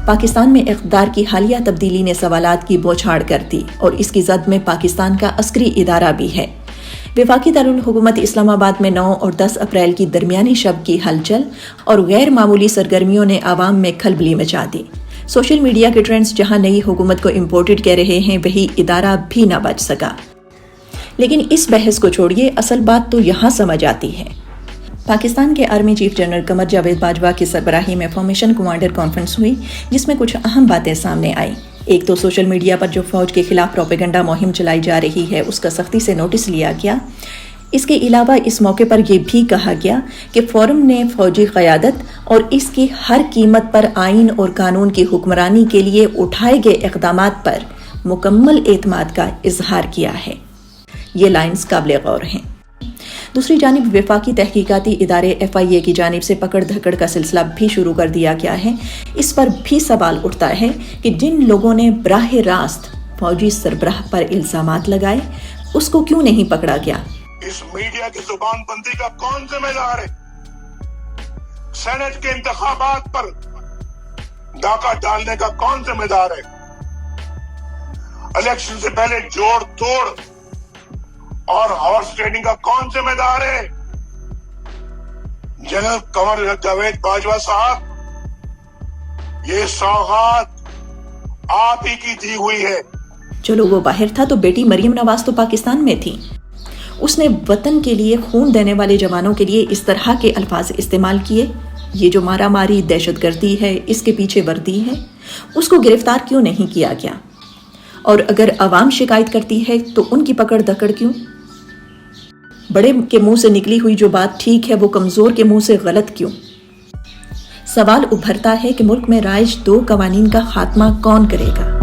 پاکستان میں اقتدار کی حالیہ تبدیلی نے سوالات کی بوچھاڑ کر دی اور اس کی زد میں پاکستان کا عسکری ادارہ بھی ہے۔ وفاقی دارالحکومت اسلام آباد میں 9 اور 10 اپریل کی درمیانی شب کی ہلچل اور غیر معمولی سرگرمیوں نے عوام میں کھلبلی مچا دی۔ سوشل میڈیا کے ٹرینڈز جہاں نئی حکومت کو امپورٹڈ کہہ رہے ہیں، وہی ادارہ بھی نہ بچ سکا۔ لیکن اس بحث کو چھوڑیے، اصل بات تو یہاں سمجھ آتی ہے۔ پاکستان کے army chief general Qamar Javed Bajwa کی سربراہی میں فارمیشن کمانڈر کانفرنس ہوئی، جس میں کچھ اہم باتیں سامنے آئیں۔ ایک تو سوشل میڈیا پر جو فوج کے خلاف پروپیگنڈا مہم چلائی جا رہی ہے، اس کا سختی سے نوٹس لیا گیا۔ اس کے علاوہ اس موقع پر یہ بھی کہا گیا کہ فورم نے فوجی قیادت اور اس کی ہر قیمت پر آئین اور قانون کی حکمرانی کے لیے اٹھائے گئے اقدامات پر مکمل اعتماد کا اظہار کیا ہے۔ یہ لائنز قابل غور ہیں۔ دوسری جانب وفاقی تحقیقاتی ادارے FIA کی جانب سے پکڑ دھکڑ کا سلسلہ بھی شروع کر دیا گیا ہے۔ اس پر بھی سوال اٹھتا ہے کہ جن لوگوں نے براہ راست فوجی سربراہ پر الزامات لگائے، اس کو کیوں نہیں پکڑا گیا؟ اس میڈیا کی زبان بندی کا کون ذمہ دار ہے؟ سینٹ کے انتخابات پر ڈاکہ ڈالنے کا کون ذمہ دار ہے؟ الیکشن سے پہلے جوڑ توڑ اور ہارس ٹریڈنگ کا کون ذمہ دار ہے؟ جنرل قمر جاوید باجوہ صاحب، یہ سوغات آپ ہی کی دی ہوئی ہے۔ چلو وہ باہر تھا تو بیٹی مریم نواز تو پاکستان میں تھی۔ اس نے وطن کے لیے خون دینے والے جوانوں کے لیے اس طرح کے الفاظ استعمال کیے۔ یہ جو مارا ماری دہشت گردی ہے، اس کے پیچھے وردی ہے، اس کو گرفتار کیوں نہیں کیا گیا؟ اور اگر عوام شکایت کرتی ہے تو ان کی پکڑ دھکڑ کیوں؟ بڑے کے منہ سے نکلی ہوئی جو بات ٹھیک ہے، وہ کمزور کے منہ سے غلط کیوں؟ سوال ابھرتا ہے کہ ملک میں رائج 2 قوانین کا خاتمہ کون کرے گا؟